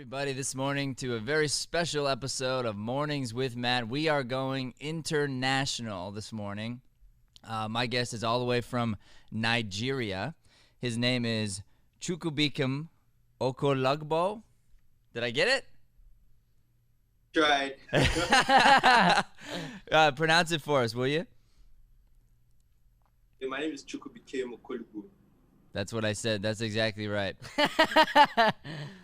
Everybody, this morning to a very special episode of Mornings with Matt. We are going international this morning. My guest is all the way from Nigeria. His name is Chukwubikem Okolugbo. Did I get it? Tried. Pronounce it for us, will you? My name is Chukwubikem Okolugbo. That's what I said. That's exactly right.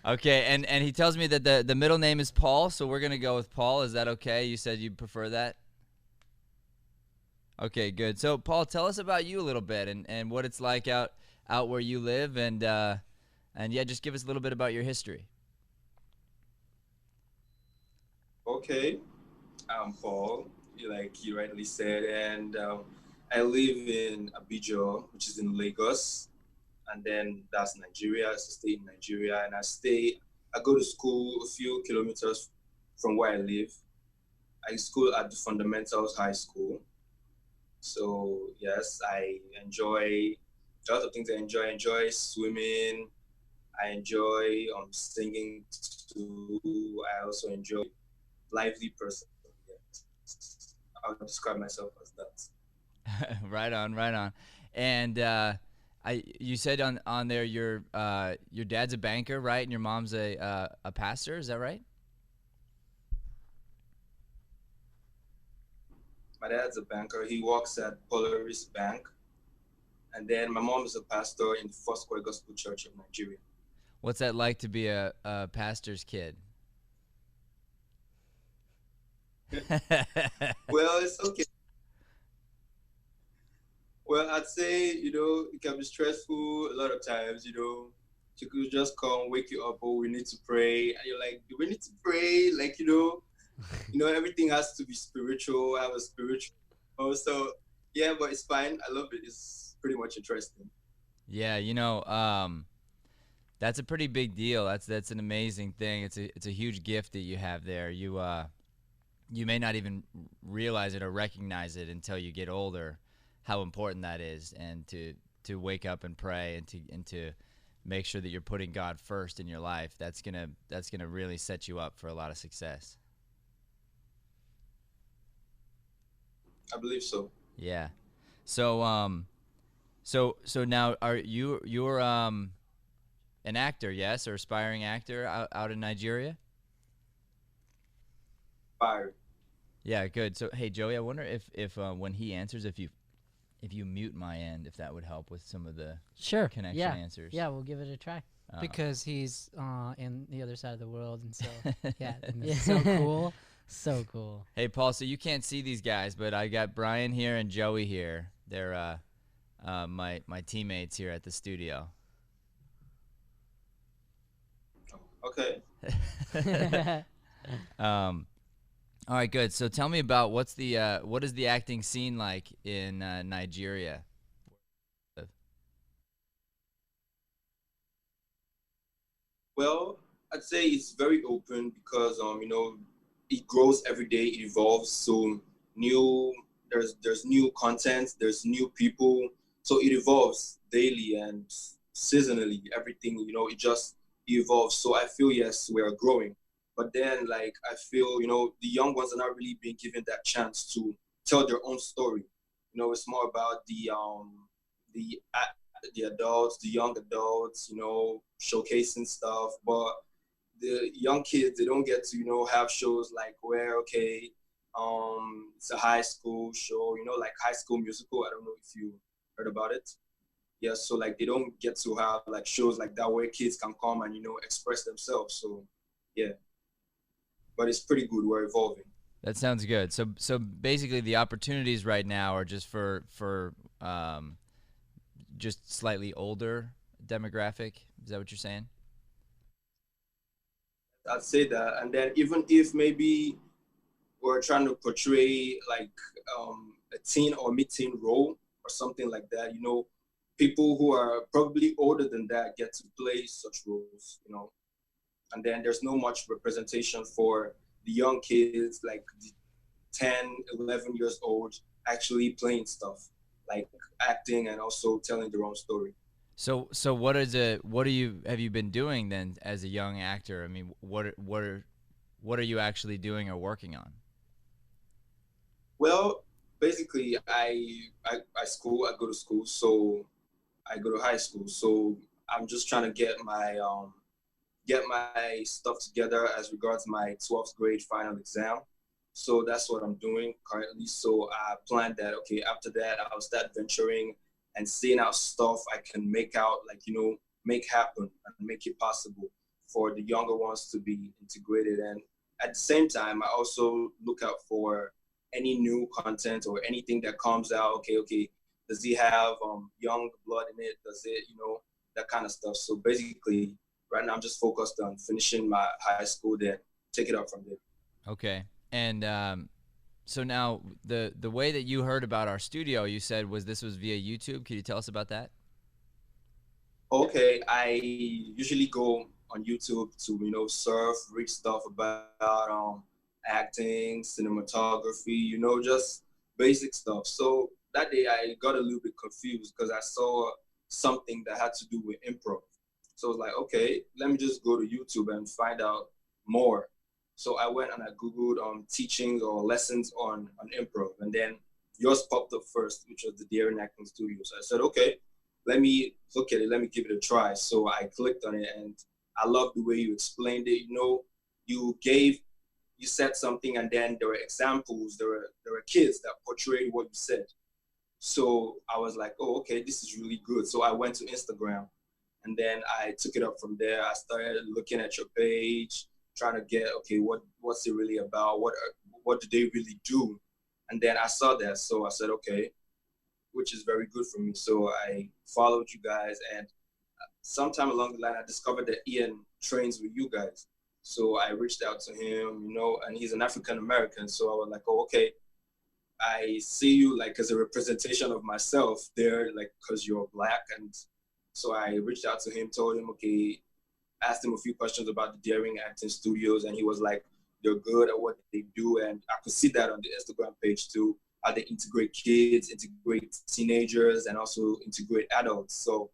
Okay, and he tells me that the middle name is Paul, so we're going to go with Paul. Is that okay? You said you prefer that? Okay, good. So, Paul, tell us about you a little bit and what it's like out where you live, and yeah, just give us a little bit about your history. Okay, I'm Paul, like you rightly said, and I live in Abidjan, which is in Lagos. And then that's Nigeria. I stay in Nigeria, and I go to school a few kilometers from where I live. I school at the Fundamentals High School. So yes, I enjoy a lot of things. I enjoy swimming. I enjoy singing too. I also enjoy lively person. Yes. I'll describe myself as that. Right on, right on. And you said on there your dad's a banker, right? And your mom's a pastor. Is that right? My dad's a banker. He works at Polaris Bank. And then my mom is a pastor in the First Square Gospel Church of Nigeria. What's that like to be a pastor's kid? Well, it's okay. Well, I'd say, it can be stressful a lot of times, She could just come, wake you up, oh, we need to pray. And you're like, do we need to pray? Like, everything has to be spiritual, have a spiritual. So, yeah, but it's fine. I love it. It's pretty much interesting. Yeah, that's a pretty big deal. That's an amazing thing. It's a huge gift that you have there. You may not even realize it or recognize it until you get older, how important that is, and to wake up and pray and to make sure that you're putting God first in your life. That's gonna really set you up for a lot of success. I believe so. Yeah. So so now you're an actor, yes, or aspiring actor out in Nigeria? Fire. Yeah, good. So hey, Joey, I wonder if when he answers, if you mute my end, if that would help with some of the Sure. connection Yeah. answers. Yeah, we'll give it a try. Because he's in the other side of the world, and so yeah, Yeah. so cool, so cool. Hey, Paul, so you can't see these guys, but I got Brian here and Joey here. They're my teammates here at the studio. Okay. All right, good. So tell me about what is the acting scene like in Nigeria? Well, I'd say it's very open because it grows every day, it evolves. So there's new content, there's new people. So it evolves daily and seasonally. Everything, it just evolves. So I feel yes, we are growing. But then like I feel, the young ones are not really being given that chance to tell their own story. It's more about the the adults, the young adults, showcasing stuff. But the young kids, they don't get to, have shows like where, okay, it's a high school show, like High School Musical. I don't know if you heard about it. Yeah, so like they don't get to have like shows like that where kids can come and, express themselves. So yeah, but it's pretty good. We're evolving. That sounds good. So basically, the opportunities right now are just for just slightly older demographic. Is that what you're saying? I'd say that. And then even if maybe we're trying to portray like a teen or mid-teen role or something like that, people who are probably older than that get to play such roles, And then there's no much representation for the young kids, like the 10, 11 years old, actually playing stuff, like acting and also telling their own story. So what is it? What do you have you been doing then as a young actor? I mean, what are you actually doing or working on? Well, basically, I go to school, so I go to high school. So I'm just trying to get my stuff together as regards my 12th grade final exam. So that's what I'm doing currently. So I plan that, okay, after that, I'll start venturing and seeing out stuff I can make out, like, make happen and make it possible for the younger ones to be integrated. And at the same time, I also look out for any new content or anything that comes out. Okay, does he have young blood in it? Does it, that kind of stuff. So basically, right now I'm just focused on finishing my high school, then take it up from there. Okay. And so now the way that you heard about our studio, you said this was via YouTube. Can you tell us about that? Okay, I usually go on YouTube to surf, read stuff about acting, cinematography, just basic stuff. So that day I got a little bit confused because I saw something that had to do with improv. So I was like, okay, let me just go to YouTube and find out more. So I went and I Googled teachings or lessons on improv. And then yours popped up first, which was the Daring Acting Studio. So I said, okay, let me look at it. Let me give it a try. So I clicked on it and I love the way you explained it. You gave, you said something and then there were examples. There were kids that portrayed what you said. So I was like, oh, okay, this is really good. So I went to Instagram and then I took it up from there. I started looking at your page, trying to get, okay, what's it really about? What do they really do? And then I saw that, so I said, okay, which is very good for me. So I followed you guys, and sometime along the line, I discovered that Ian trains with you guys. So I reached out to him, and he's an African American. So I was like, oh, okay, I see you like as a representation of myself there, like because you're black. And so I reached out to him, told him, okay, asked him a few questions about the Daring Acting Studios, and he was like, they're good at what they do. And I could see that on the Instagram page too, how they integrate kids, integrate teenagers, and also integrate adults. So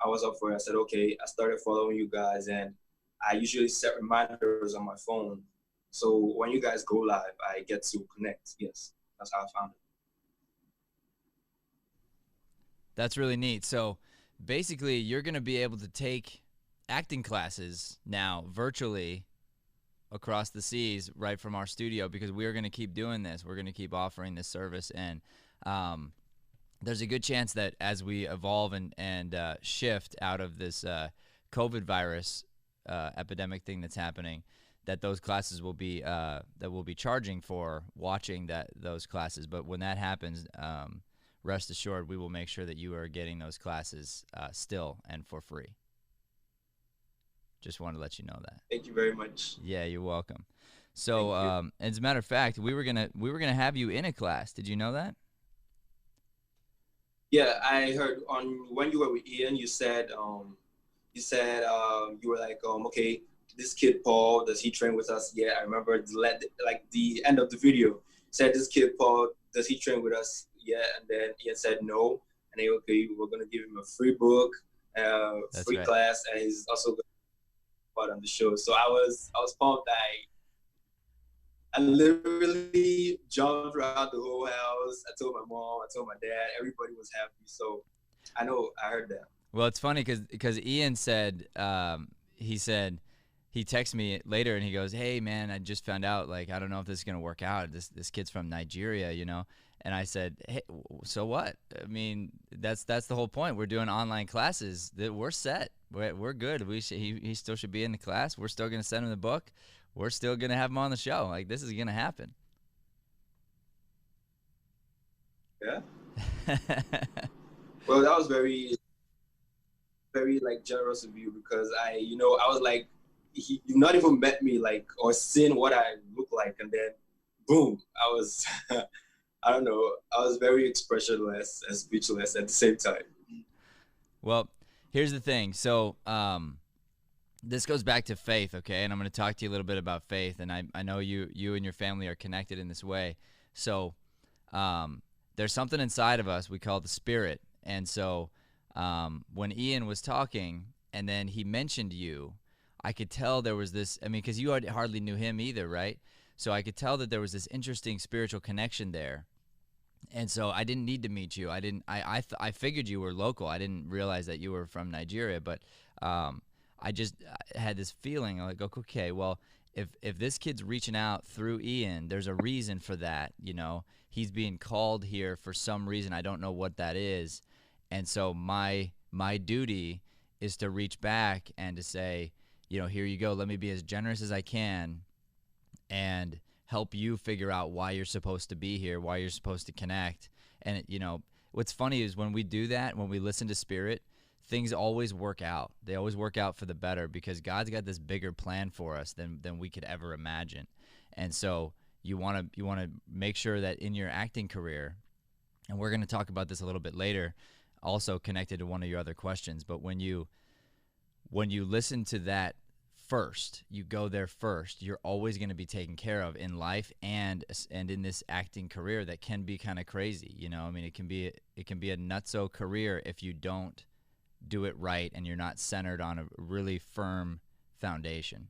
I was up for it. I said, okay, I started following you guys, and I usually set reminders on my phone. So when you guys go live, I get to connect. Yes, that's how I found it. That's really neat. So basically, you're going to be able to take acting classes now virtually across the seas right from our studio because we're going to keep doing this. We're going to keep offering this service. And there's a good chance that as we evolve and shift out of this COVID virus epidemic thing that's happening, that those classes will be that we'll be charging for watching those classes. But when that happens, rest assured, we will make sure that you are getting those classes still and for free. Just wanted to let you know that. Thank you very much. Yeah, you're welcome. So, as a matter of fact, we were gonna have you in a class. Did you know that? Yeah, I heard on when you were with Ian, you were like, okay, this kid Paul, does he train with us? Yeah, I remember the end of the video said this kid Paul, does he train with us? Yeah, and then Ian said no, and then okay, we're gonna give him a free book, free right. class, and he's also gonna be part on the show. So I was pumped. I literally jumped around the whole house. I told my mom, I told my dad, everybody was happy. So I know I heard that. Well, it's funny because Ian said he texted me later and he goes, "Hey man, I just found out, like, I don't know if this is gonna work out. This kid's from Nigeria, you know." And I said, "Hey, so what? I mean, that's the whole point. We're doing online classes. That we're set. We're good. He still should be in the class. We're still gonna send him the book. We're still gonna have him on the show. Like, this is gonna happen." Yeah. Well, that was very, very like generous of you because I was like, you've not even met me like or seen what I look like, and then boom, I was, I don't know, I was very expressionless and speechless at the same time. Well, here's the thing. So, this goes back to faith, okay? And I'm going to talk to you a little bit about faith. And I know you and your family are connected in this way. So, there's something inside of us we call the spirit. And so, when Ian was talking and then he mentioned you, I could tell there was this. I mean, because you hardly knew him either, right? So I could tell that there was this interesting spiritual connection there. And so I didn't need to meet you. I didn't. I figured you were local. I didn't realize that you were from Nigeria. But I just had this feeling like, okay, well, if this kid's reaching out through Ian, there's a reason for that. You know, he's being called here for some reason. I don't know what that is. And so my duty is to reach back and to say, you know, here you go. Let me be as generous as I can, and help you figure out why you're supposed to be here, why you're supposed to connect. And, you know, what's funny is when we do that, when we listen to Spirit, things always work out. They always work out for the better because God's got this bigger plan for us than we could ever imagine. And so you want to make sure that in your acting career, and we're going to talk about this a little bit later, also connected to one of your other questions, but when you listen to that first, you go there first, you're always going to be taken care of in life and in this acting career that can be kind of crazy. You know, I mean, it can be a nutso career if you don't do it right and you're not centered on a really firm foundation.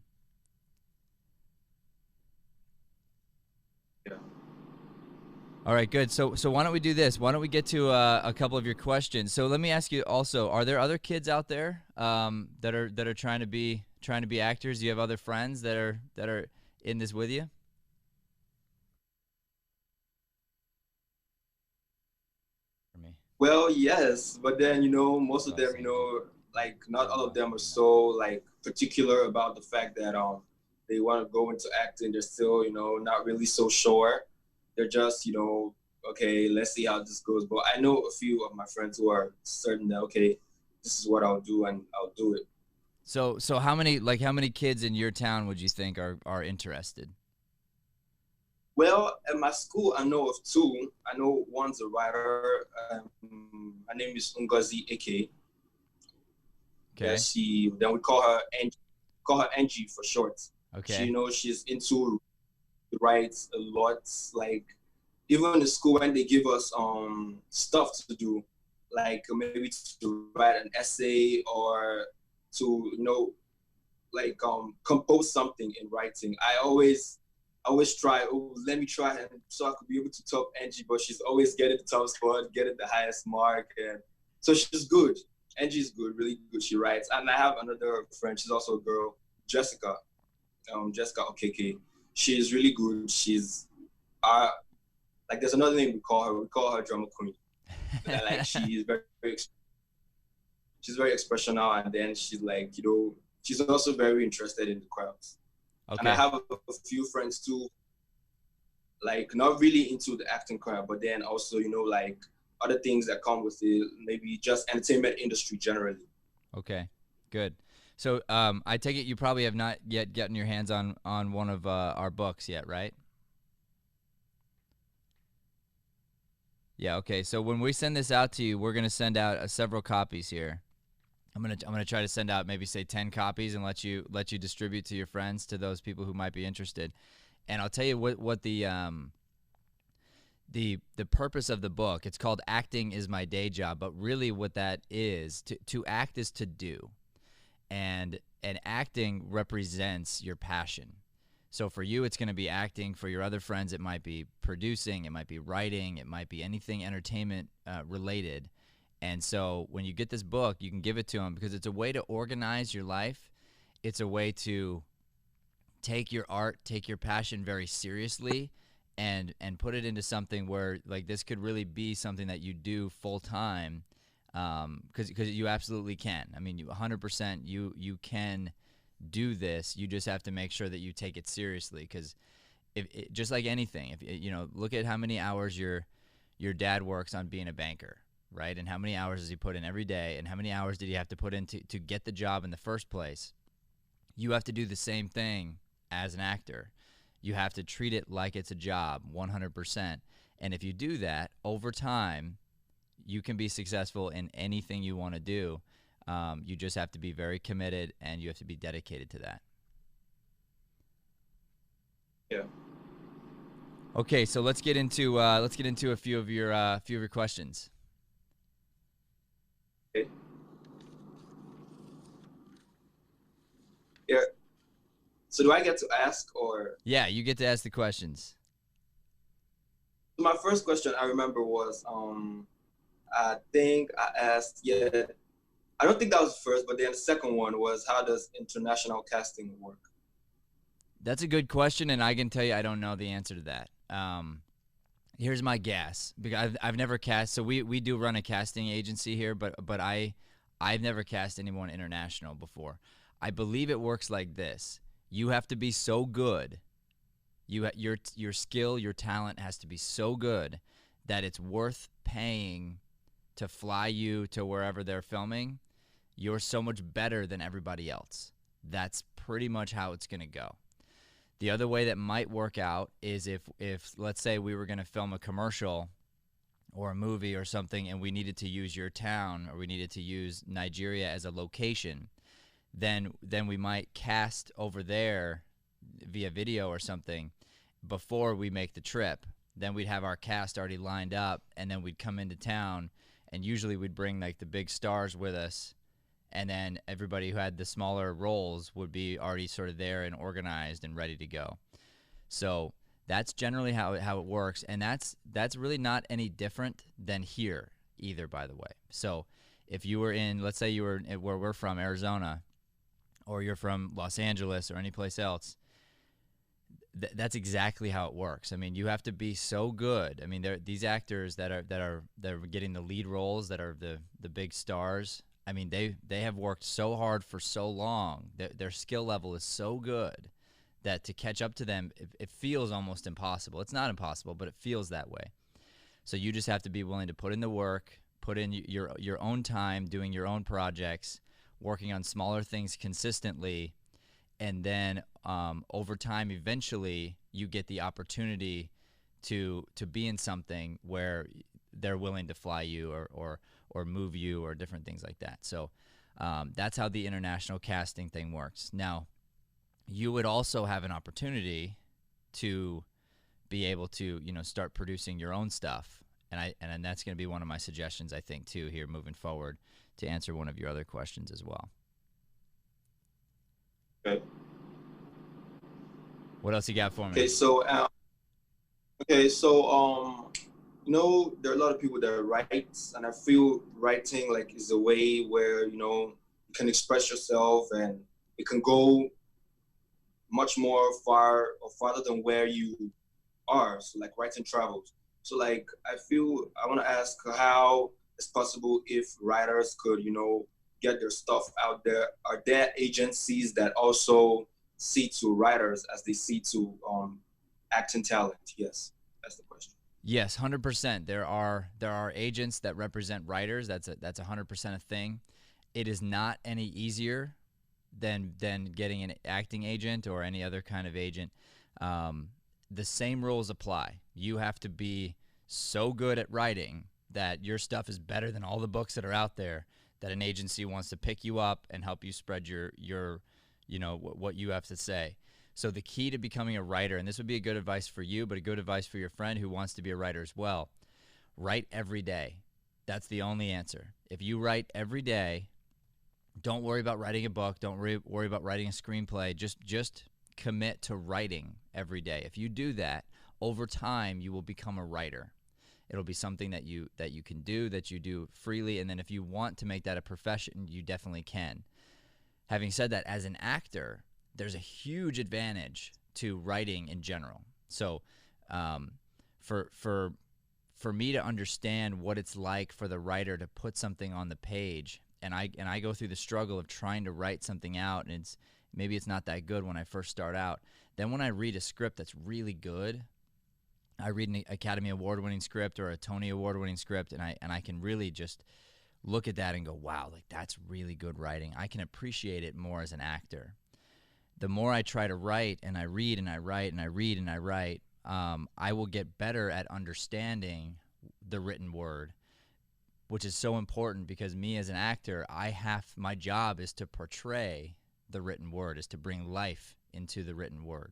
Yeah. All right, good. So why don't we do this? Why don't we get to a couple of your questions? So let me ask you also: are there other kids out there that are trying to be actors? Do you have other friends that are in this with you? For me. Well, yes, but then most of them, like not all of them are so like particular about the fact that they want to go into acting. They're still not really so sure. They're just okay, let's see how this goes. But I know a few of my friends who are certain that okay, this is what I'll do and I'll do it. So how many kids in your town would you think are interested? Well, at my school, I know of two. I know one's a writer. Her name is Ngozi Eke. Okay. Yeah, then we call her Angie. Call her Angie for short. Okay. She's into writes a lot. Like even in school when they give us stuff to do, like maybe to write an essay or to like compose something in writing. I always try, let me try, and so I could be able to top Angie, but she's always getting the top spot, getting the highest mark, and so she's good. Angie's good, really good. She writes, and I have another friend. She's also a girl, Jessica. Jessica Okeke. She's really good. She's like there's another name we call her. We call her drama queen. Like she's she's very expressional, and then she's like she's also very interested in the crowds. Okay. And I have a few friends too, like not really into the acting crowd, but then also like other things that come with it, maybe just entertainment industry generally. Okay, good. So I take it you probably have not yet gotten your hands on one of our books yet, right? Yeah. Okay. So when we send this out to you, we're gonna send out several copies here. I'm gonna try to send out maybe say 10 copies and let you distribute to your friends, to those people who might be interested. And I'll tell you what the purpose of the book. It's called "Acting is My Day Job," but really what that is, to act is to do. And acting represents your passion. So for you, it's going to be acting. For your other friends, it might be producing, it might be writing, it might be anything entertainment related. And so when you get this book, you can give it to them because it's a way to organize your life. It's a way to take your art, take your passion very seriously, and put it into something where like this could really be something that you do full time. Because you absolutely can. I mean, 100% you can do this. You just have to make sure that you take it seriously. Because just like anything, if look at how many hours your dad works on being a banker, right? And how many hours does he put in every day? And how many hours did he have to put in to get the job in the first place? You have to do the same thing as an actor. You have to treat it like it's a job, 100%. And if you do that over time, you can be successful in anything you want to do. You just have to be very committed, and you have to be dedicated to that. Yeah. Okay, so let's get into a few of your questions. Okay. So do I get to ask or? Yeah, you get to ask the questions. My first question I remember was I think I asked, yeah, I don't think that was the first, but then the second one was how does international casting work? That's a good question, and I can tell you I don't know the answer to that. Here's my guess, because I've never cast. So we do run a casting agency here, but I've never cast anyone international before. I believe it works like this: you have to be so good, your skill, your talent has to be so good that it's worth paying to fly you to wherever they're filming. You're so much better than everybody else. That's pretty much how it's gonna go. The other way that might work out is if let's say we were going to film a commercial or a movie or something and we needed to use your town or we needed to use Nigeria as a location, then we might cast over there via video or something before we make the trip. Then we'd have our cast already lined up, and then we'd come into town, and usually we'd bring like the big stars with us, and then everybody who had the smaller roles would be already sort of there and organized and ready to go. So that's generally how it works, and that's really not any different than here either, by the way. So if you were in, let's say you were where we're from, Arizona, or you're from Los Angeles or any place else, that's exactly how it works. I mean, you have to be so good. I mean, these actors that are getting the lead roles, that are the big stars. I mean, they have worked so hard for so long. Their skill level is so good that to catch up to them, it feels almost impossible. It's not impossible, but it feels that way. So you just have to be willing to put in the work, put in your own time, doing your own projects, working on smaller things consistently, and then over time, eventually, you get the opportunity to be in something where they're willing to fly you or move you or different things like that. So that's how the international casting thing works. Now, you would also have an opportunity to be able to, start producing your own stuff. And that's going to be one of my suggestions, I think, too, here moving forward, to answer one of your other questions as well. Okay. What else you got for me? There are a lot of people that write, and I feel writing like is a way where you can express yourself, and it can go much more far or farther than where you are. So like writing travels. So like I feel I want to ask how it's possible if writers could get their stuff out there. Are there agencies that also see to writers as they see to acting talent? Yes, that's the question. Yes, 100%. There are agents that represent writers. That's 100% a thing. It is not any easier than getting an acting agent or any other kind of agent. The same rules apply. You have to be so good at writing that your stuff is better than all the books that are out there, that an agency wants to pick you up and help you spread your what you have to say. So the key to becoming a writer, and this would be a good advice for you, but a good advice for your friend who wants to be a writer as well, write every day. That's the only answer. If you write every day, don't worry about writing a book. Don't worry about writing a screenplay. Just commit to writing every day. If you do that, over time you will become a writer. It'll be something that you can do, that you do freely, and then if you want to make that a profession, you definitely can. Having said that, as an actor, there's a huge advantage to writing in general. So for me to understand what it's like for the writer to put something on the page, and I go through the struggle of trying to write something out, and maybe it's not that good when I first start out. Then when I read a script that's really good, I read an Academy Award-winning script or a Tony Award-winning script, and I can really just look at that and go, wow, like that's really good writing. I can appreciate it more as an actor. The more I try to write and I read and I write and I read and I write, I will get better at understanding the written word, which is so important because me as an actor, my job is to portray the written word, is to bring life into the written word.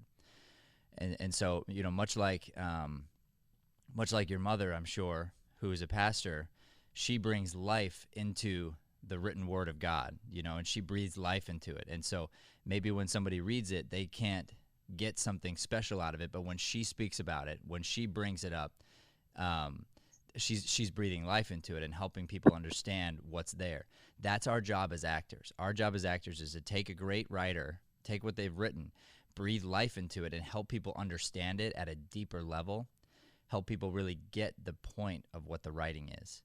And so, much like your mother, I'm sure, who is a pastor, she brings life into the written word of God, you know, and she breathes life into it. And so maybe when somebody reads it, they can't get something special out of it, but when she speaks about it, when she brings it up, um, she's breathing life into it and helping people understand what's there. That's our job as actors. Our job as actors is to take a great writer, take what they've written, breathe life into it, and help people understand it at a deeper level, help people really get the point of what the writing is.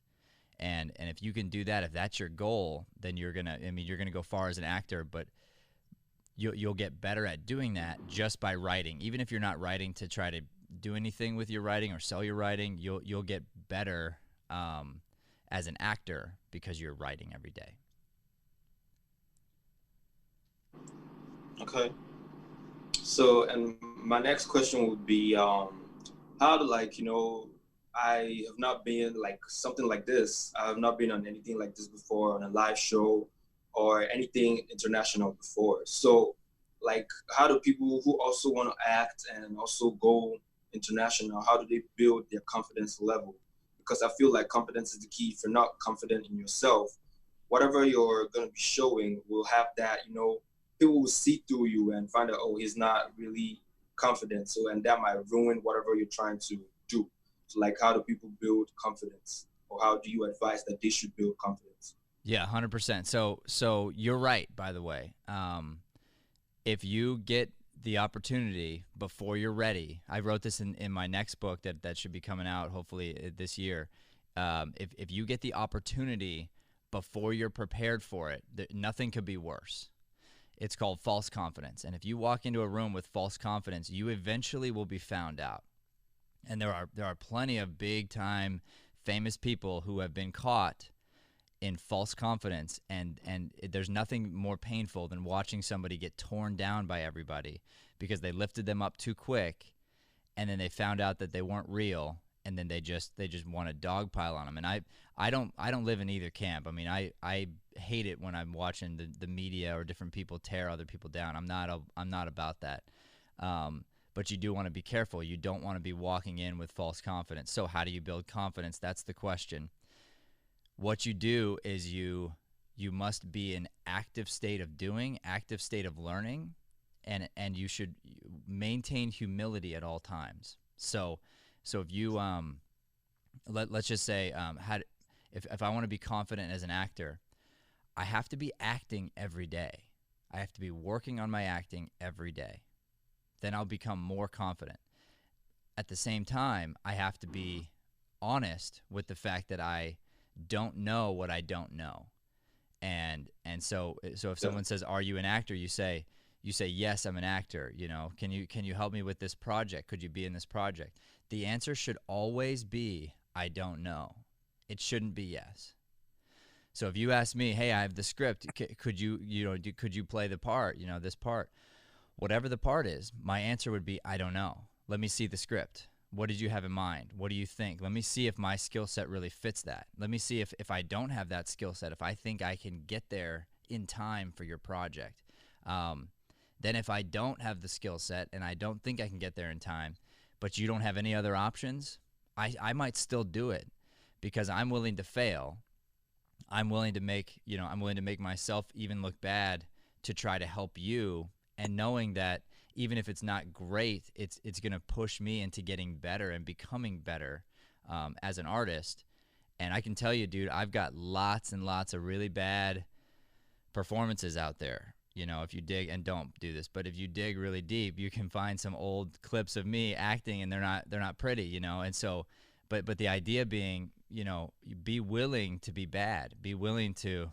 And if you can do that, if that's your goal, then you're gonna go far as an actor, but you'll get better at doing that just by writing. Even if you're not writing to try to do anything with your writing or sell your writing, you'll get better as an actor because you're writing every day. Okay. So, and my next question would be, how to, like, I have not been like something like this. I have not been on anything like this before, on a live show or anything international before. So, like, how do people who also want to act and also go international, how do they build their confidence level? Because I feel like confidence is the key. If you're not confident in yourself, whatever you're going to be showing will have that, people will see through you and find out, oh, he's not really confident. So, and that might ruin whatever you're trying to do. So, like, how do people build confidence, or how do you advise that they should build confidence? Yeah, 100%. So you're right, by the way. If you get the opportunity before you're ready, I wrote this in my next book that should be coming out hopefully this year. If you get the opportunity before you're prepared for it, nothing could be worse. It's called false confidence. And if you walk into a room with false confidence, you eventually will be found out. And there are plenty of big time famous people who have been caught in false confidence, and there's nothing more painful than watching somebody get torn down by everybody because they lifted them up too quick, and then they found out that they weren't real, and then they just want to dogpile on them. And I don't live in either camp. I mean, I hate it when I'm watching the media or different people tear other people down. I'm not about that. But you do want to be careful. You don't want to be walking in with false confidence. So how do you build confidence? That's the question. What you do is you must be in active state of doing, active state of learning, and you should maintain humility at all times. So if you let's just say if I want to be confident as an actor, I have to be acting every day. I have to be working on my acting every day. Then I'll become more confident. At the same time, I have to be honest with the fact that I don't know what I don't know. And so if someone says, "Are you an actor?" you say, "Yes, I'm an actor." Can you help me with this project? Could you be in this project? The answer should always be, "I don't know." It shouldn't be yes. So if you ask me, "Hey, I have the script. Could you play the part? This part." Whatever the part is, my answer would be, "I don't know. Let me see the script. What did you have in mind? What do you think? Let me see if my skill set really fits that. Let me see if I don't have that skill set, if I think I can get there in time for your project." Then if I don't have the skill set and I don't think I can get there in time, but you don't have any other options, I might still do it because I'm willing to fail. I'm willing to make myself even look bad to try to help you. And knowing that even if it's not great, it's going to push me into getting better and becoming better as an artist. And I can tell you, dude, I've got lots and lots of really bad performances out there. If you dig, and don't do this, but if you dig really deep, you can find some old clips of me acting, and they're not pretty, And so, but the idea being, be willing to be bad, be willing to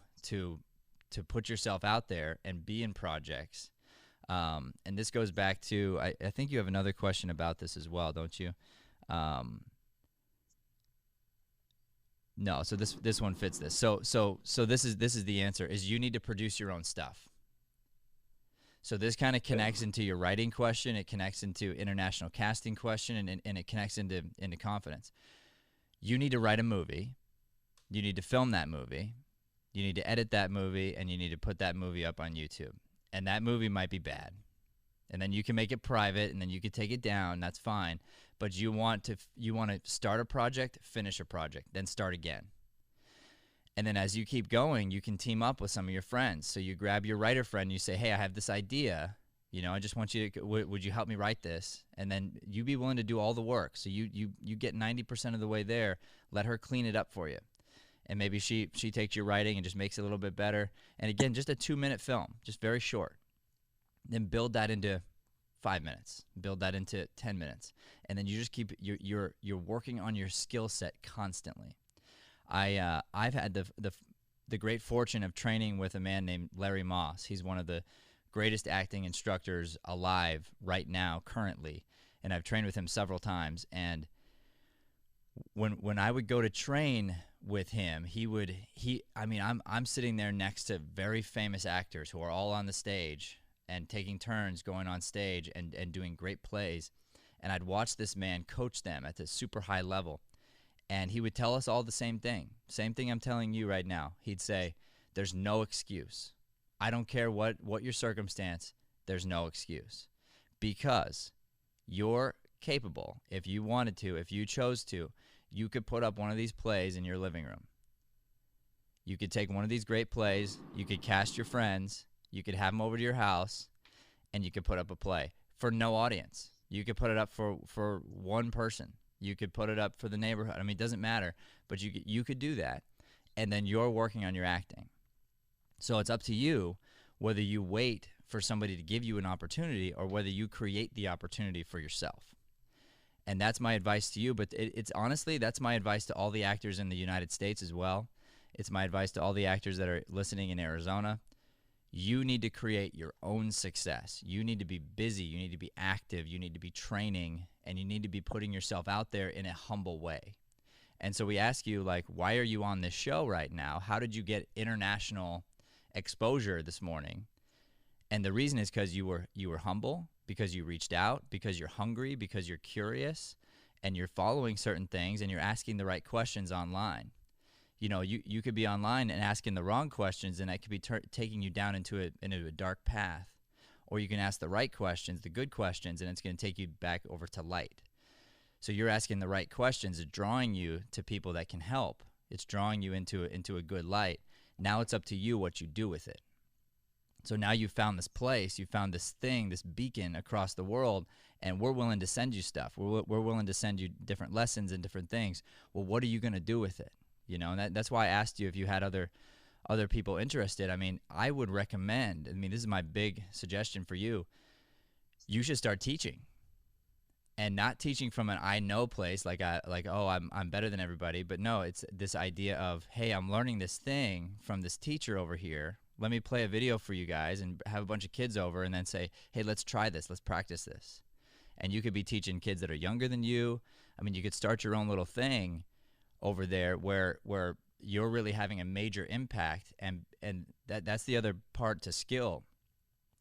put yourself out there and be in projects. And this goes back to, I think you have another question about this as well, don't you? No, so this one fits this. So this is the answer, is you need to produce your own stuff. So this kind of connects into your writing question, it connects into international casting question, and it connects into confidence. You need to write a movie, you need to film that movie, you need to edit that movie, and you need to put that movie up on YouTube. And that movie might be bad. And then you can make it private, and then you can take it down. That's fine. But you want to start a project, finish a project, then start again. And then as you keep going, you can team up with some of your friends. So you grab your writer friend, you say, hey, I have this idea. You know, I just want you to, would you help me write this? And then you be willing to do all the work. So you get 90% of the way there. Let her clean it up for you. And maybe she takes your writing and just makes it a little bit better. And again, just a 2-minute film, just very short. Then build that into 5 minutes. Build that into 10 minutes. And then you just keep, you're working on your skill set constantly. I've had the great fortune of training with a man named Larry Moss. He's one of the greatest acting instructors alive right now, currently, and I've trained with him several times. And when I would go to train with him, I'm sitting there next to very famous actors who are all on the stage and taking turns going on stage and doing great plays, and I'd watch this man coach them at a super high level, and he would tell us all the same thing I'm telling you right now. He'd say, there's no excuse. I don't care what your circumstance, there's no excuse. Because you're capable, if you wanted to, if you chose to, you could put up one of these plays in your living room. You could take one of these great plays, you could cast your friends, you could have them over to your house, and you could put up a play for no audience. You could put it up for one person. You could put it up for the neighborhood. I mean, it doesn't matter, but you could do that, and then you're working on your acting. So it's up to you whether you wait for somebody to give you an opportunity or whether you create the opportunity for yourself. And that's my advice to you, but it's honestly, that's my advice to all the actors in the United States as well. It's my advice to all the actors that are listening in Arizona. You need to create your own success. You need to be busy. You need to be active. You need to be training, and you need to be putting yourself out there in a humble way. And so we ask you, like, why are you on this show right now? How did you get international exposure this morning? And the reason is because you were humble, because you reached out, because you're hungry, because you're curious, and you're following certain things, and you're asking the right questions online. You know, you could be online and asking the wrong questions, and that could be taking you down into a dark path. Or you can ask the right questions, the good questions, and it's going to take you back over to light. So you're asking the right questions. It's drawing you to people that can help. It's drawing you into a good light. Now it's up to you what you do with it. So now you've found this place, you found this thing, this beacon across the world, and we're willing to send you stuff. We're willing to send you different lessons and different things. Well, what are you going to do with it? You know, and that's why I asked you if you had other people interested. I mean, I would recommend, this is my big suggestion for you. You should start teaching. And not teaching from an I know place, I'm better than everybody, but no, it's this idea of, hey, I'm learning this thing from this teacher over here. Let me play a video for you guys and have a bunch of kids over and then say, hey, let's try this, let's practice this. And you could be teaching kids that are younger than you. I mean, you could start your own little thing over there where you're really having a major impact, and that's the other part to skill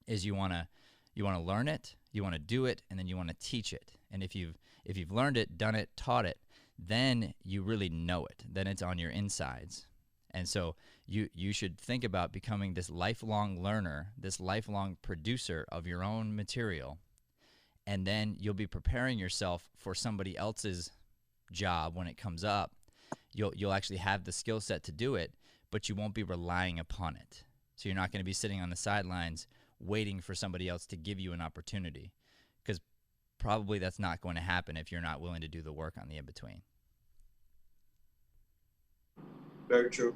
is you want to learn it, you want to do it, and then you want to teach it. And if you've learned it, done it, taught it, then you really know it. Then it's on your insides. And so you should think about becoming this lifelong learner, this lifelong producer of your own material, and then you'll be preparing yourself for somebody else's job when it comes up. You'll actually have the skill set to do it, but you won't be relying upon it. So you're not going to be sitting on the sidelines waiting for somebody else to give you an opportunity, because probably that's not going to happen if you're not willing to do the work on the in-between. Very true.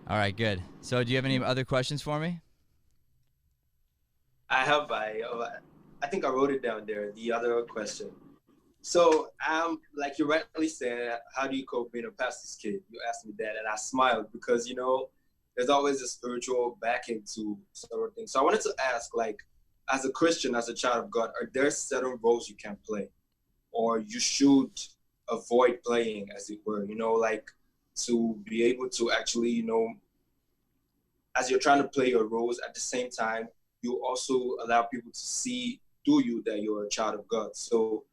All right, good. So do you have any other questions for me? I think I wrote it down there, the other question. So, like you rightly said, how do you cope being a pastor's kid? You asked me that, and I smiled because, there's always a spiritual backing to certain things. So I wanted to ask, like, as a Christian, as a child of God, are there certain roles you can play or you should avoid playing, as it were, like to be able to actually, as you're trying to play your roles at the same time, you also allow people to see through you that you're a child of God. So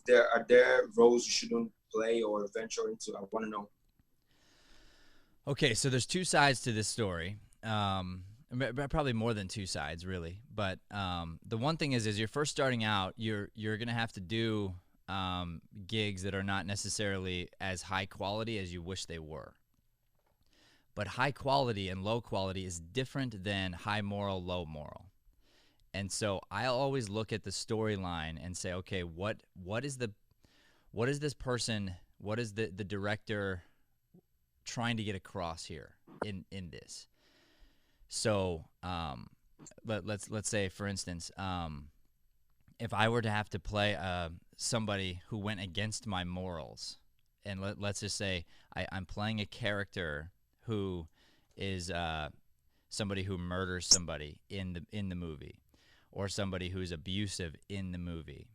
are there roles you shouldn't play or venture into? I want to know. Okay, so there's two sides to this story. Probably more than two sides, really. But the one thing is you're first starting out, you're going to have to do gigs that are not necessarily as high quality as you wish they were. But high quality and low quality is different than high moral, low moral. And so I always look at the storyline and say, okay, what is this person, what is the director trying to get across here in this? So let's say, for instance, if I were to have to play somebody who went against my morals, and let's just say I'm playing a character who is somebody who murders somebody in the movie, or somebody who's abusive in the movie,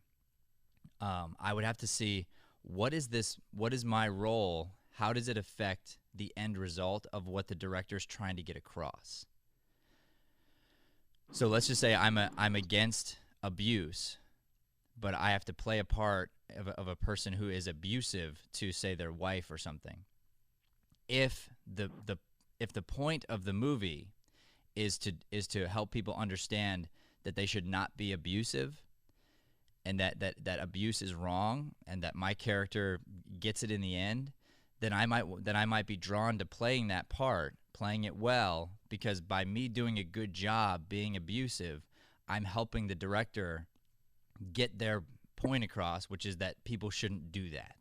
I would have to see what is my role, how does it affect the end result of what the director's trying to get across. So let's just say I'm against abuse, but I have to play a part of a person who is abusive to, say, their wife or something. If the point of the movie is to help people understand that they should not be abusive, and that abuse is wrong, and that my character gets it in the end, then I might be drawn to playing that part, playing it well, because by me doing a good job being abusive, I'm helping the director get their point across, which is that people shouldn't do that.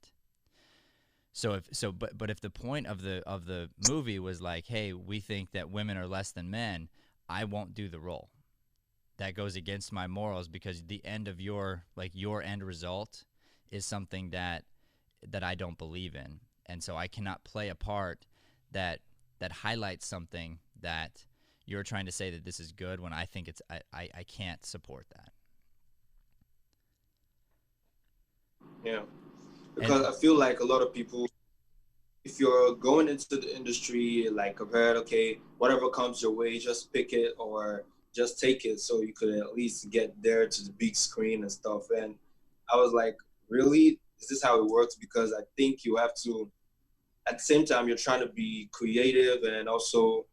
But if the point of the movie was like, hey, we think that women are less than men, I won't do the role. That goes against my morals, because the end of your end result is something that I don't believe in. And so I cannot play a part that highlights something that you're trying to say that this is good, when I think I can't support that. Yeah, because I feel like a lot of people, if you're going into the industry, like I've heard, okay, whatever comes your way, just pick it or just take it, so you could at least get there to the big screen and stuff. And I was like, really? Is this how it works? Because I think you have to, at the same time, you're trying to be creative, and also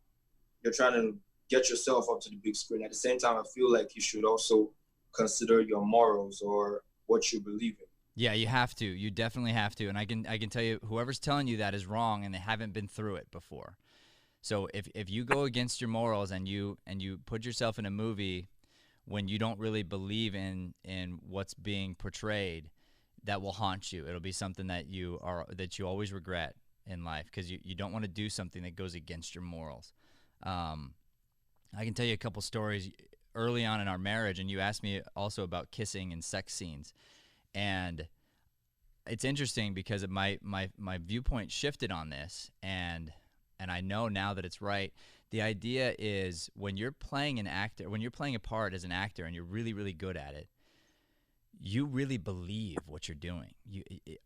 you're trying to get yourself up to the big screen. At the same time, I feel like you should also consider your morals or what you believe in. Yeah, you have to. You definitely have to. And I can tell you, whoever's telling you that is wrong, and they haven't been through it before. So if you go against your morals and you put yourself in a movie when you don't really believe in what's being portrayed, that will haunt you. It'll be something that you always regret in life, because you don't want to do something that goes against your morals. I can tell you a couple stories early on in our marriage, and you asked me also about kissing and sex scenes. And it's interesting because my viewpoint shifted on this, and I know now that it's right. The idea is, when you're playing a part as an actor and you're really, really good at it, you really believe what you're doing.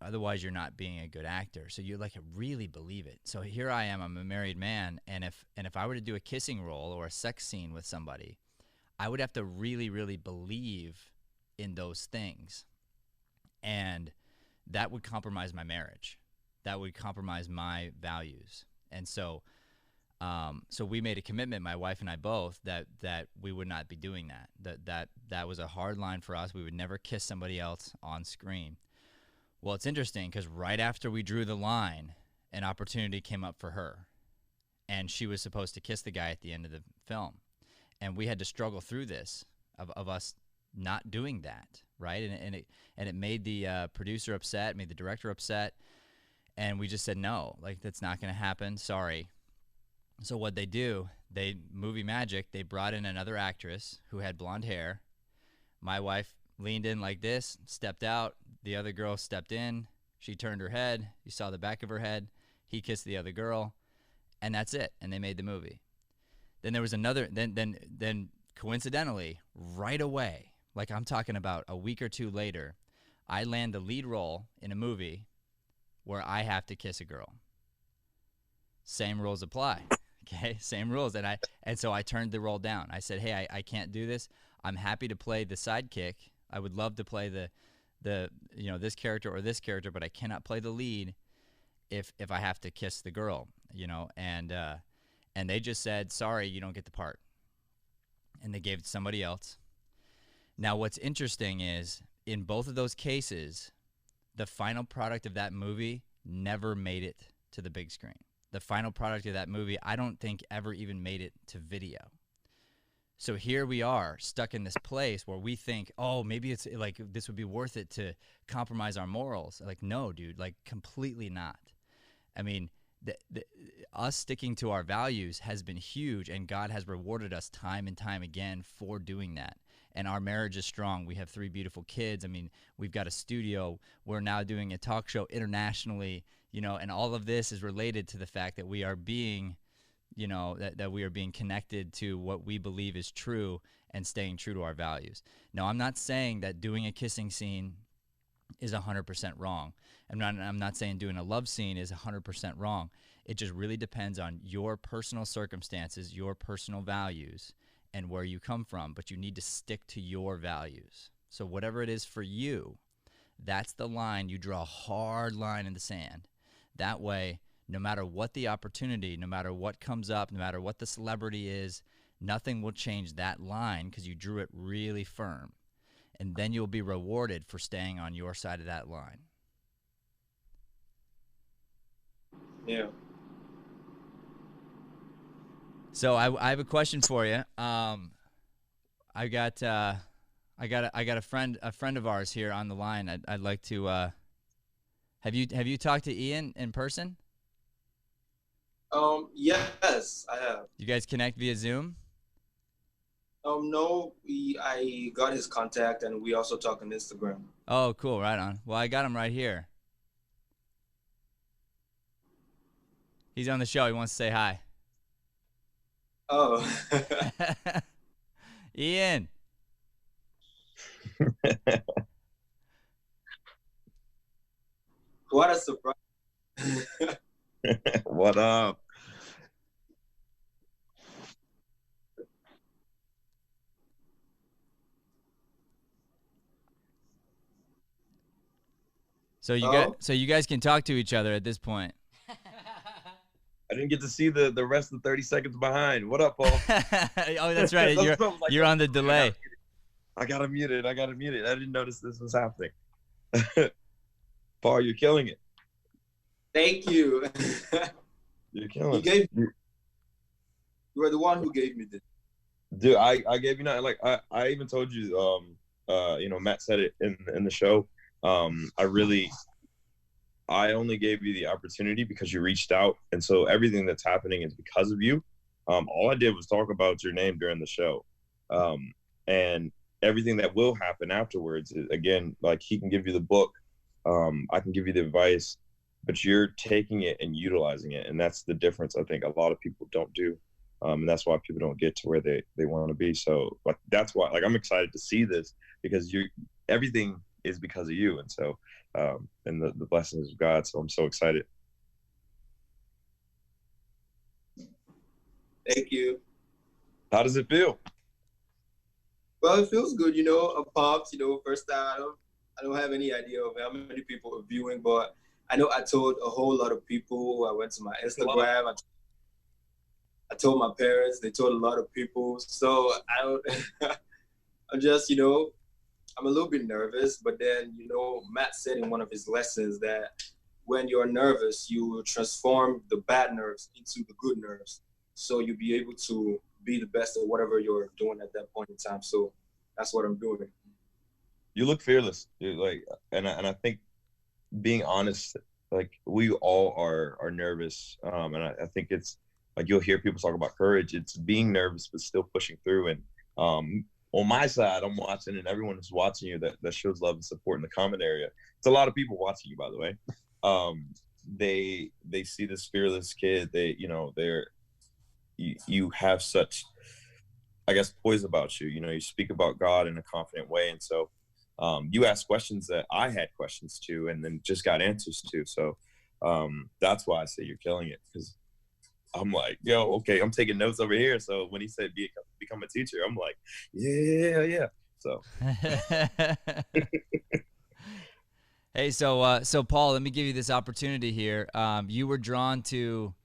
Otherwise you're not being a good actor. So you really believe it. So here I am, I'm a married man, and if I were to do a kissing role or a sex scene with somebody, I would have to really, really believe in those things. And that would compromise my marriage. That would compromise my values. And so we made a commitment, my wife and I both, that we would not be doing that. That was a hard line for us. We would never kiss somebody else on screen. Well, it's interesting, because right after we drew the line, an opportunity came up for her. And she was supposed to kiss the guy at the end of the film. And we had to struggle through this, of us not doing that, right? And it made the producer upset, made the director upset, and we just said no, that's not going to happen. Sorry. So what they do, movie magic, they brought in another actress who had blonde hair. My wife leaned in like this, stepped out. The other girl stepped in. She turned her head. You saw the back of her head. He kissed the other girl, and that's it. And they made the movie. Then there was another. Then coincidentally, right away, like I'm talking about a week or two later, I land the lead role in a movie where I have to kiss a girl. Same rules apply. Okay, same rules. And so I turned the role down. I said, hey, I can't do this. I'm happy to play the sidekick. I would love to play the this character or this character, but I cannot play the lead if I have to kiss the girl, and they just said, sorry, you don't get the part. And they gave it to somebody else. Now, what's interesting is, in both of those cases, the final product of that movie never made it to the big screen. the final product of that movie, I don't think ever even made it to video. So here we are stuck in this place where we think, oh, maybe it's like this would be worth it to compromise our morals. Like, no, dude, like completely not. I mean, us sticking to our values has been huge, and God has rewarded us time and time again for doing that. And our marriage is strong. We have 3 beautiful kids. I mean, we've got a studio. We're now doing a talk show internationally, you know, and all of this is related to the fact that we are being, you know, that we are being connected to what we believe is true and staying true to our values. Now, I'm not saying that doing a kissing scene is 100% wrong. I'm not saying doing a love scene is 100% wrong. It just really depends on your personal circumstances, your personal values, and where you come from. But you need to stick to your values. So whatever it is for you, that's the line. You draw a hard line in the sand. That way, no matter what the opportunity, no matter what comes up, no matter what the celebrity is, nothing will change that line because you drew it really firm. And then you'll be rewarded for staying on your side of that line. Yeah. So I have a question for you. I got a friend of ours here on the line. I'd like to. Have you talked to Ian in person? Yes, I have. You guys connect via Zoom? No, I got his contact, and we also talk on Instagram. Oh, cool. Right on. Well, I got him right here. He's on the show. He wants to say hi. Oh. Ian. What a surprise. What up? So you guys can talk to each other at this point. I didn't get to see the rest of the 30 seconds behind. What up, Paul? Oh, that's right. You're on the delay. I got to mute it. I didn't notice this was happening. Paul, you're killing it. Thank you. You're killing it. You were the one who gave me this. Dude, I gave you nothing. Like I even told you, you know, Matt said it in the show. I only gave you the opportunity because you reached out, and so everything that's happening is because of you. All I did was talk about your name during the show, and everything that will happen afterwards is, again, like he can give you the book, I can give you the advice, but you're taking it and utilizing it, and that's the difference. I think a lot of people don't do, and that's why people don't get to where they want to be. So, like, that's why, like, I'm excited to see this because everything is because of you, and so. And the blessings of God. So I'm so excited. Thank you. How does it feel? Well, it feels good, you know. A pops, you know, first time. I don't have any idea of how many people are viewing, but I know I told a whole lot of people. I went to my Instagram. I told my parents. They told a lot of people. So I'm just, you know, I'm a little bit nervous, but then, you know, Matt said in one of his lessons that when you're nervous, you will transform the bad nerves into the good nerves. So you'll be able to be the best at whatever you're doing at that point in time. So that's what I'm doing. You look fearless. You're like, and I think being honest, like we all are nervous. And I think it's like, you'll hear people talk about courage. It's being nervous, but still pushing through. And, on my side, I'm watching, and everyone who's watching you that shows love and support in the comment area. It's a lot of people watching you, by the way. They see this fearless kid. You have such, I guess, poise about you. You know, you speak about God in a confident way, and so you ask questions that I had questions to, and then just got answers to. So that's why I say you're killing it, because I'm like, yo, okay, I'm taking notes over here. So when he said become a teacher, I'm like, yeah. So. Hey, so Paul, let me give you this opportunity here. You were drawn to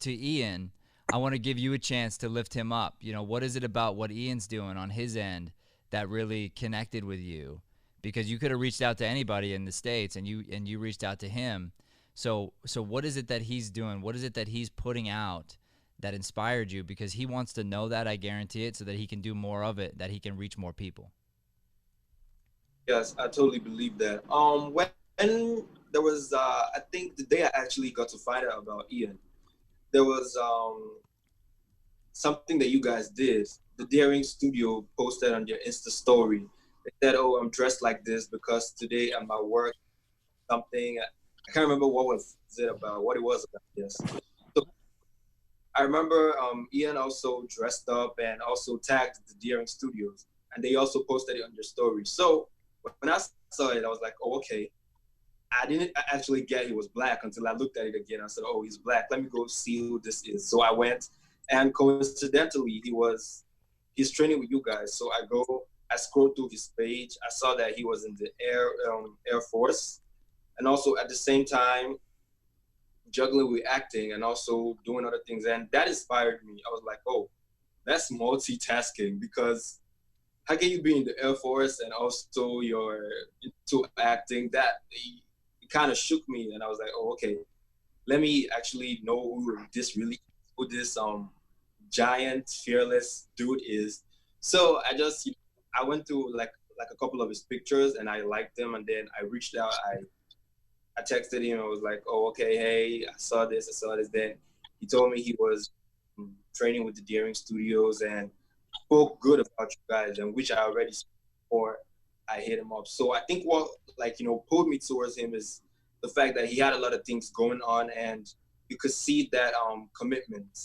Ian. I want to give you a chance to lift him up. You know, what is it about what Ian's doing on his end that really connected with you? Because you could have reached out to anybody in the States, and you reached out to him. So what is it that he's doing? What is it that he's putting out that inspired you? Because he wants to know that, I guarantee it, so that he can do more of it, that he can reach more people. Yes, I totally believe that. When there was, I think the day I actually got to find out about Ian, there was something that you guys did. The Daring Studio posted on their Insta story. They said, "Oh, I'm dressed like this because today at my work, something." I can't remember what was it about, what it was about. Yes. So I remember Ian also dressed up and also tagged the Daring Studios, and they also posted it on their story. So when I saw it, I was like, "Oh, okay." I didn't actually get he was black until I looked at it again. I said, "Oh, he's black. Let me go see who this is." So I went, and coincidentally, he's training with you guys. So I scrolled through his page. I saw that he was in the Air Force, and also at the same time juggling with acting and also doing other things, and that inspired me. I was like, "Oh, that's multitasking because." How can you be in the Air Force and also you're into acting? That it kind of shook me, and I was like, "Oh, okay. Let me actually know who this giant, fearless dude is." So I went through like a couple of his pictures, and I liked them, and then I reached out. I texted him. I was like, "Oh, okay, hey, I saw this. I saw this." Then he told me he was training with the Daring Studios and spoke good about you guys, and which I already saw before I hit him up. So I think what pulled me towards him is the fact that he had a lot of things going on, and you could see that commitment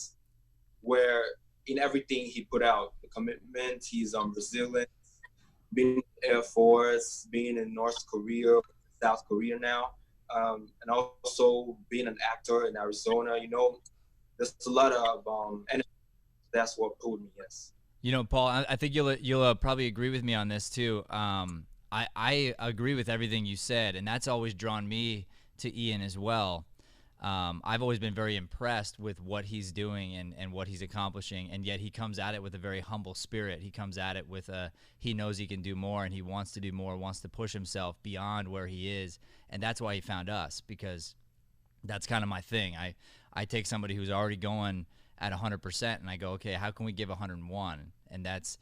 where in everything he put out, the commitment, he's resilient, being in the Air Force, being in North Korea, South Korea now, and also being an actor in Arizona. There's a lot of and that's what pulled me. Yes. Paul, I think you'll probably agree with me on this too. I agree with everything you said, and that's always drawn me to Ian as well. I've always been very impressed with what he's doing and what he's accomplishing, and yet he comes at it with a very humble spirit. He comes at it with he knows he can do more, and he wants to do more, wants to push himself beyond where he is, and that's why he found us, because that's kind of my thing. I take somebody who's already going at 100% and I go, okay, how can we give 101? And that's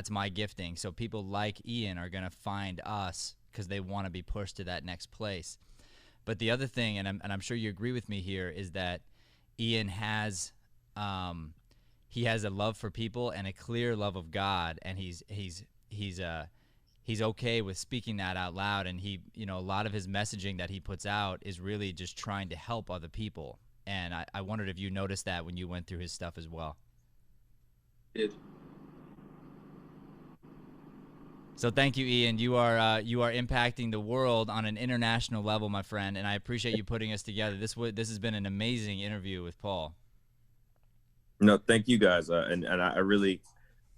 my gifting. So people like Ian are going to find us because they want to be pushed to that next place. But the other thing, and I'm sure you agree with me here, is that Ian has he has a love for people and a clear love of God, and he's okay with speaking that out loud. And a lot of his messaging that he puts out is really just trying to help other people. And I wondered if you noticed that when you went through his stuff as well. Did. So thank you, Ian. You are impacting the world on an international level, my friend, and I appreciate you putting us together. This has been an amazing interview with Paul. No, thank you guys, and I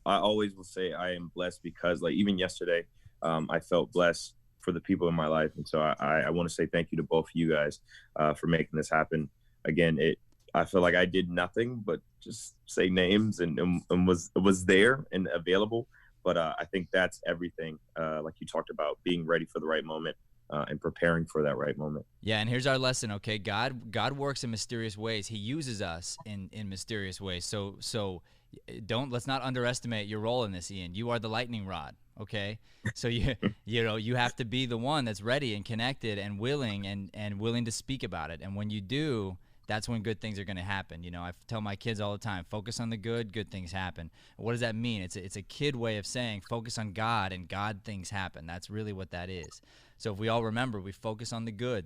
always will say I am blessed because even yesterday, I felt blessed for the people in my life, and so I want to say thank you to both of you guys for making this happen. Again, I feel like I did nothing but just say names and was there and available. But I think that's everything, like you talked about, being ready for the right moment and preparing for that right moment. Yeah, and here's our lesson, okay? God works in mysterious ways. He uses us in mysterious ways. So let's not underestimate your role in this, Ian. You are the lightning rod, okay? So you have to be the one that's ready and connected and willing to speak about it. And when you do, that's when good things are going to happen. I tell my kids all the time, focus on the good things happen. What does that mean? It's a kid way of saying focus on God, and God things happen. That's really what that is. So if we all remember, we focus on the good.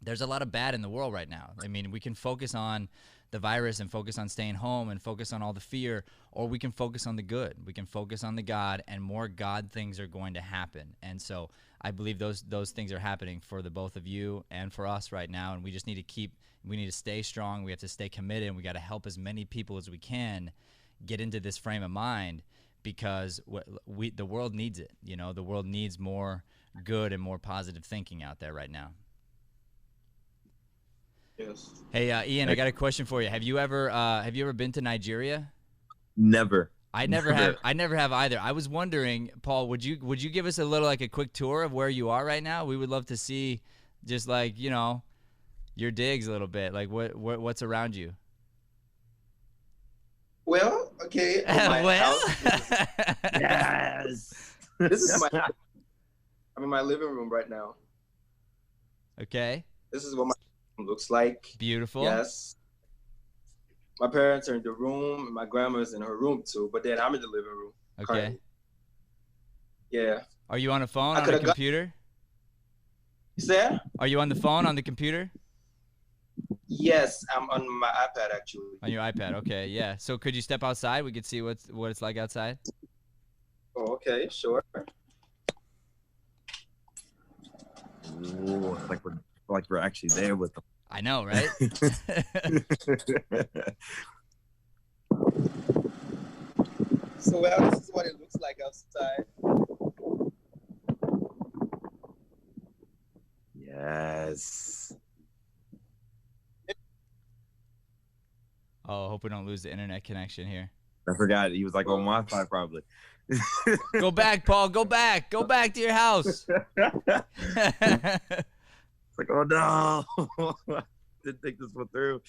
There's a lot of bad in the world right now. I mean, we can focus on the virus and focus on staying home and focus on all the fear, or we can focus on the good. We can focus on the God, and more God things are going to happen. And so I believe those things are happening for the both of you and for us right now, and we just need to stay strong. We have to stay committed, and we got to help as many people as we can get into this frame of mind, because the world needs it. The world needs more good and more positive thinking out there right now. Yes. Hey, Ian, I got a question for you. Have you ever been to Nigeria? Never. I never have either. I was wondering, Paul, would you give us a quick tour of where you are right now? We would love to see, just your digs a little bit. Like what's around you? Well, okay. My Well, house. Yes. This is I'm in my living room right now. okay, This is what my room looks like. beautiful. Yes. My parents are in the room, and my grandma's in her room too. But then I'm in the living room. Okay. Currently. Yeah. Are you on a phone I on a coulda got- computer? You said? Are you on the phone on the computer? Yes, I'm on my iPad actually. On your iPad. Okay, yeah. So could you step outside? We could see what it's like outside. Oh, okay, sure. Ooh, like we're actually there with them. I know, right? So well, this is what it looks like outside. Yes. Oh, hope we don't lose the internet connection here. I forgot he was like on Wi-Fi probably. Go back, Paul. Go back. Go back to your house. It's like, oh no. Didn't think this one through.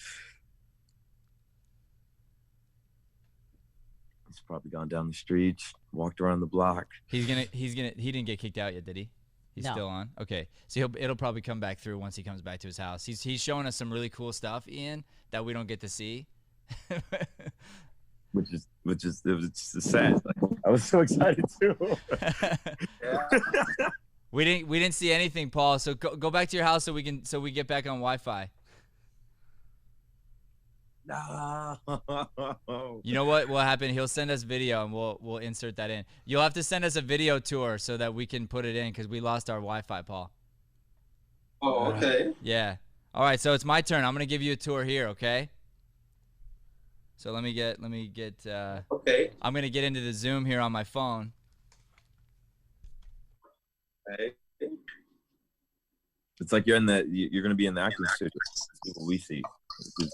He's probably gone down the street, walked around the block. He didn't get kicked out yet, did he? He's No. still on. Okay. So it'll probably come back through once he comes back to his house. He's showing us some really cool stuff, Ian, that we don't get to see. Which is it was just sad. Like, I was so excited too. Yeah. We didn't see anything, Paul. So go back to your house so we get back on Wi-Fi. No. You know what will happen? He'll send us video and we'll insert that in. You'll have to send us a video tour so that we can put it in because we lost our Wi-Fi, Paul. Oh, okay. Yeah. All right. So it's my turn. I'm gonna give you a tour here. Okay. So let me get. Okay. I'm gonna get into the Zoom here on my phone. Okay. It's like you're going to be in the acting studio. That's what we see,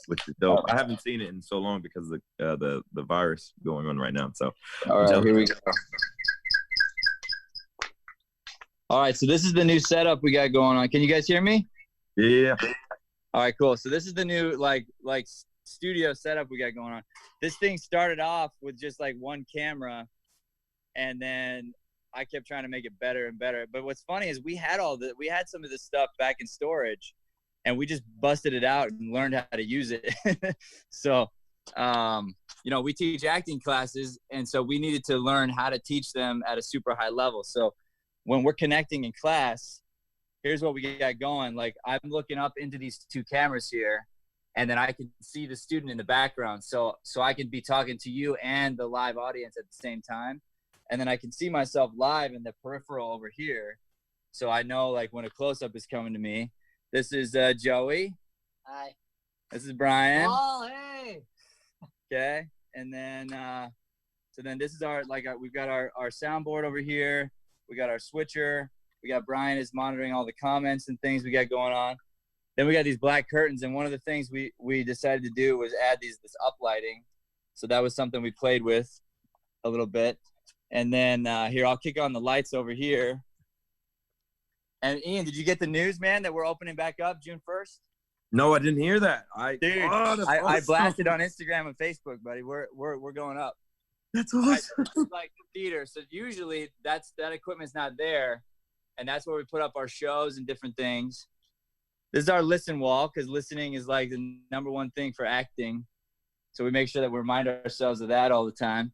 which is dope. I haven't seen it in so long because of the virus going on right now. So, All right, here we go. All right. So this is the new setup we got going on. Can you guys hear me? Yeah. All right. Cool. So this is the new like studio setup we got going on. This thing started off with just like one camera, and then I kept trying to make it better and better. But what's funny is we had some of this stuff back in storage, and we just busted it out and learned how to use it. So, we teach acting classes, and so we needed to learn how to teach them at a super high level. So when we're connecting in class, here's what we got going. Like I'm looking up into these two cameras here, and then I can see the student in the background. So I can be talking to you and the live audience at the same time. And then I can see myself live in the peripheral over here. So I know like when a close-up is coming to me. This is Joey. Hi. This is Brian. Oh, hey. Okay. And then, so then this is we've got our soundboard over here. We got our switcher. We got Brian is monitoring all the comments and things we got going on. Then we got these black curtains. And one of the things we decided to do was add this uplighting. So that was something we played with a little bit. And then here, I'll kick on the lights over here. And Ian, did you get the news, man, that we're opening back up June 1st? No, I didn't hear that. I awesome. blasted on Instagram and Facebook, buddy. We're going up. That's awesome. It's like the theater. So usually that equipment's not there, and that's where we put up our shows and different things. This is our listen wall because listening is like the number one thing for acting. So we make sure that we remind ourselves of that all the time.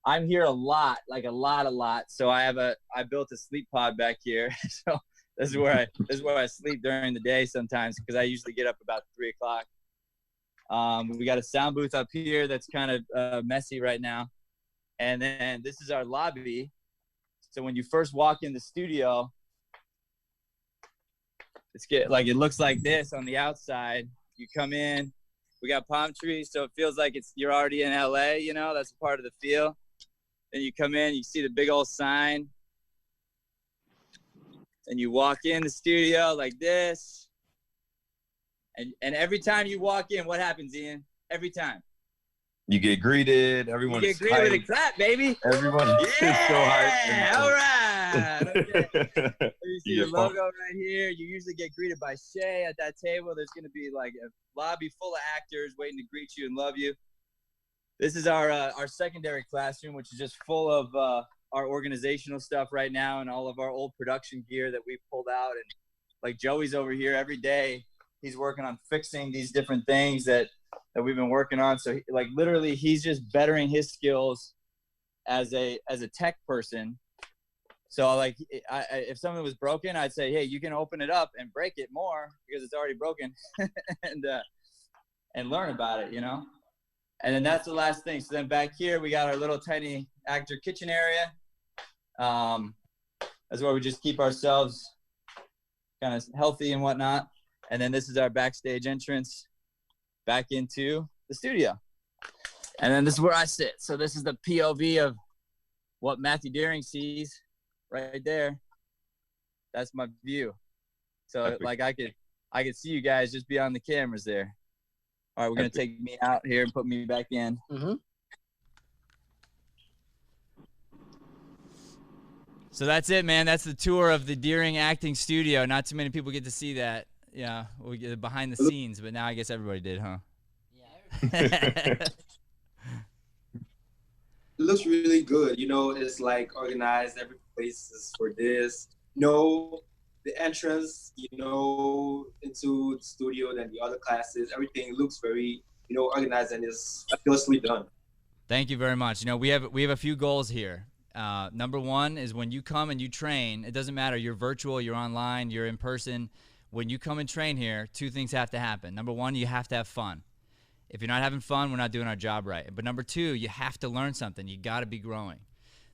I'm here a lot, like a lot. So I built a sleep pod back here. So this is where I sleep during the day sometimes because I usually get up about 3 o'clock. We got a sound booth up here that's kind of messy right now. And then this is our lobby. So when you first walk in the studio, it looks like this on the outside. You come in, we got palm trees, so it feels like you're already in LA, that's a part of the feel. Then you come in, you see the big old sign, and you walk in the studio like this. And every time you walk in, what happens, Ian? Every time. You get greeted. Everyone You get greeted with a clap, baby. Everyone is so hyped. Yeah, all right. Okay. You see You your get logo right here. You usually get greeted by Shay at that table. There's going to be like a lobby full of actors waiting to greet you and love you. This is our secondary classroom, which is just full of our organizational stuff right now and all of our old production gear that we've pulled out. And like Joey's over here every day, he's working on fixing these different things that we've been working on. So like literally he's just bettering his skills as a tech person. So like if something was broken, I'd say, hey, you can open it up and break it more because it's already broken and learn about it, you know? And then that's the last thing. So then back here, we got our little tiny actor kitchen area. That's where we just keep ourselves kind of healthy and whatnot. And then this is our backstage entrance back into the studio. And then this is where I sit. So this is the POV of what Matthew Deering sees right there. That's my view. So like I could see you guys just beyond the cameras there. All right, we're going to take me out here and put me back in. Mm-hmm. So that's it, man. That's the tour of the Deering Acting Studio. Not too many people get to see that. Yeah, we get behind the scenes, but now I guess everybody did, huh? Yeah. It looks really good. You know, it's like organized. Every place is for this. You know, the entrance, you know, into the studio, then the other classes, everything looks very, you know, organized and is flawlessly done. Thank you very much. You know, we have a few goals here. Number one is when you come and you train, it doesn't matter. You're virtual, you're online, you're in person. When you come and train here, two things have to happen. Number one, you have to have fun. If you're not having fun, we're not doing our job right. But number two, you have to learn something. You got to be growing.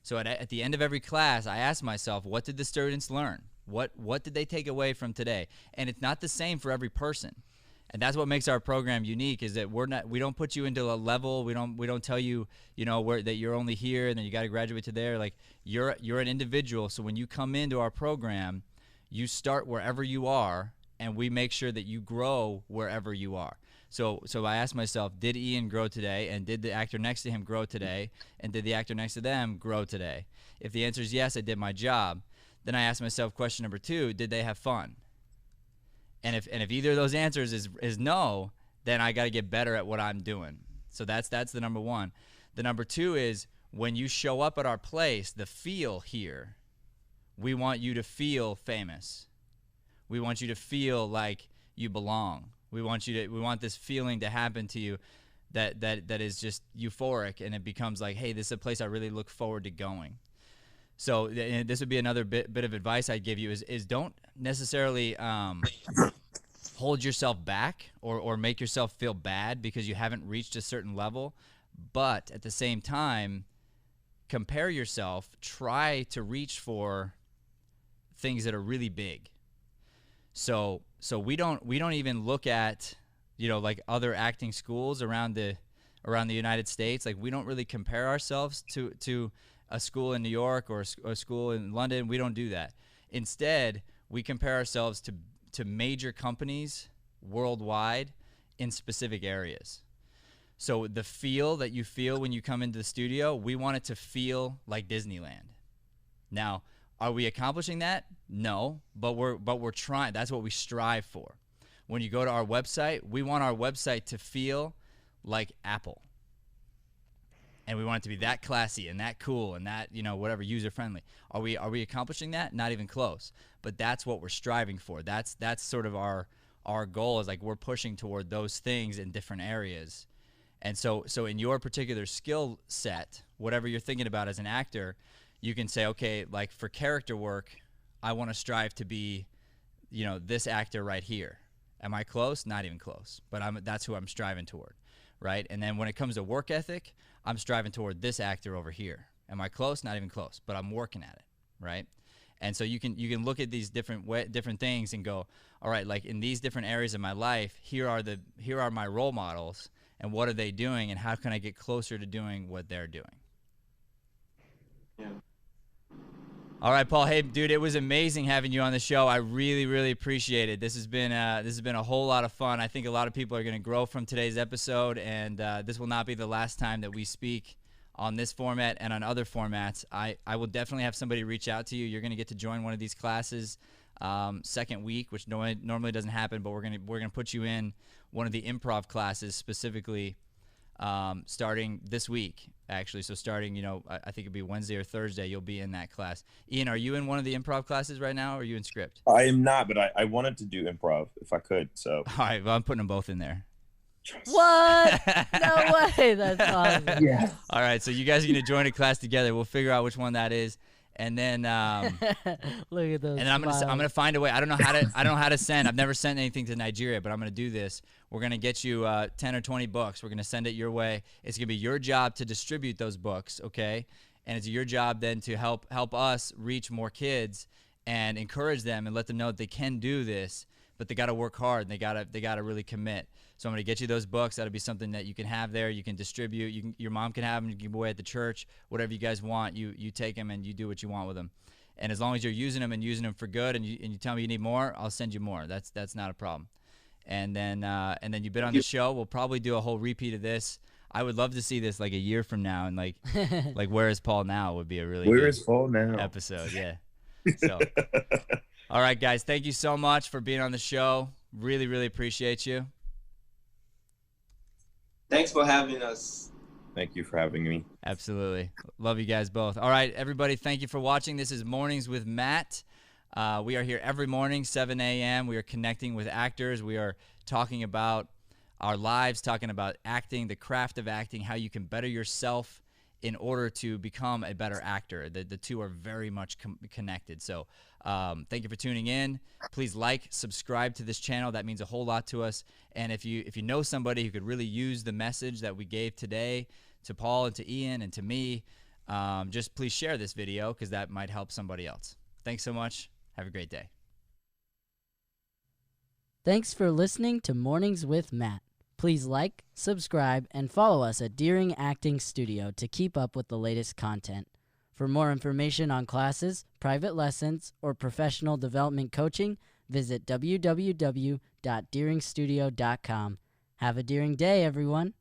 So at the end of every class, I ask myself, what did the students learn? What did they take away from today? And it's not the same for every person. And that's what makes our program unique, is that we don't put you into a level. We don't tell you, you know, that you're only here and then you got to graduate to there. Like you're an individual. So when you come into our program, you start wherever you are, and we make sure that you grow wherever you are. So I asked myself, did Ian grow today? And did the actor next to him grow today? And did the actor next to them grow today? If the answer is yes, I did my job. Then I asked myself question number two, did they have fun? And if either of those answers is no, then I got to get better at what I'm doing. So that's the number one. The number two is when you show up at our place, the feel here, we want you to feel famous. We want you to feel like you belong. We want this feeling to happen to you that is just euphoric, and it becomes like, hey, this is a place I really look forward to going. So this would be another bit of advice I'd give you is don't necessarily hold yourself back or make yourself feel bad because you haven't reached a certain level. But at the same time, compare yourself, try to reach for things that are really big. So we don't even look at, you know, like other acting schools around the United States. Like we don't really compare ourselves to a school in New York or a school in London. We don't do that. Instead, we compare ourselves to major companies worldwide in specific areas. So the feel that you feel when you come into the studio, we want it to feel like Disneyland. Now, are we accomplishing that? No, but we're trying. That's what we strive for. When you go to our website, we want our website to feel like Apple. And we want it to be that classy and that cool and that, you know, whatever, user friendly. Are we accomplishing that? Not even close. But that's what we're striving for. That's sort of our goal, is like we're pushing toward those things in different areas. And so in your particular skill set, whatever you're thinking about as an actor, you can say, okay, like for character work, I want to strive to be, you know, this actor right here. Am I close? Not even close. But that's who I'm striving toward, right? And then when it comes to work ethic, I'm striving toward this actor over here. Am I close? Not even close, but I'm working at it, right? And so you can look at these different things and go, all right, like in these different areas of my life, here are my role models, and what are they doing, and how can I get closer to doing what they're doing? Yeah. All right, Paul. Hey, dude, it was amazing having you on the show. I really, really appreciate it. This has been a whole lot of fun. I think a lot of people are going to grow from today's episode, and this will not be the last time that we speak on this format and on other formats. I will definitely have somebody reach out to you. You're going to get to join one of these classes second week, which normally doesn't happen, but we're gonna put you in one of the improv classes specifically starting this week, actually. So starting, I think it'll be Wednesday or Thursday, you'll be in that class. Ian, are you in one of the improv classes right now, or are you in script? I am not, but I wanted to do improv if I could. So all right, well, I'm putting them both in there. What? No way. That's awesome. yeah. All right, so you guys are gonna join a class together. We'll figure out which one that is, and then Look at those. and then I'm gonna find a way. I don't know how to send. I've never sent anything to Nigeria, but I'm gonna do this. We're gonna get you 10 or 20 books. We're gonna send it your way. It's gonna be your job to distribute those books, okay? And it's your job then to help us reach more kids and encourage them and let them know that they can do this, but they got to work hard and they got to really commit. So I'm going to get you those books. That'll be something that you can have there. You can distribute. Your mom can have them. You can give away at the church. Whatever you guys want, you take them and you do what you want with them. And as long as you're using them and using them for good, and you tell me you need more, I'll send you more. That's not a problem. And then you've been on the show. We'll probably do a whole repeat of this. I would love to see this like a year from now, and like Where Is Paul Now would be a really Where good is Paul now episode. Yeah. So, all right, guys, thank you so much for being on the show. Really, really appreciate you. Thanks for having us. Thank you for having me. Absolutely. Love you guys both. All right, everybody, thank you for watching. This is Mornings with Matt. We are here every morning, 7 a.m. We are connecting with actors. We are talking about our lives, talking about acting, the craft of acting, how you can better yourself in order to become a better actor. The two are very much connected. So thank you for tuning in. Please subscribe to this channel. That means a whole lot to us. And if you know somebody who could really use the message that we gave today to Paul and to Ian and to me, just please share this video because that might help somebody else. Thanks so much. Have a great day. Thanks for listening to Mornings with Matt. Please like, subscribe, and follow us at Deering Acting Studio to keep up with the latest content. For more information on classes, private lessons, or professional development coaching, visit www.deeringstudio.com. Have a Deering day, everyone.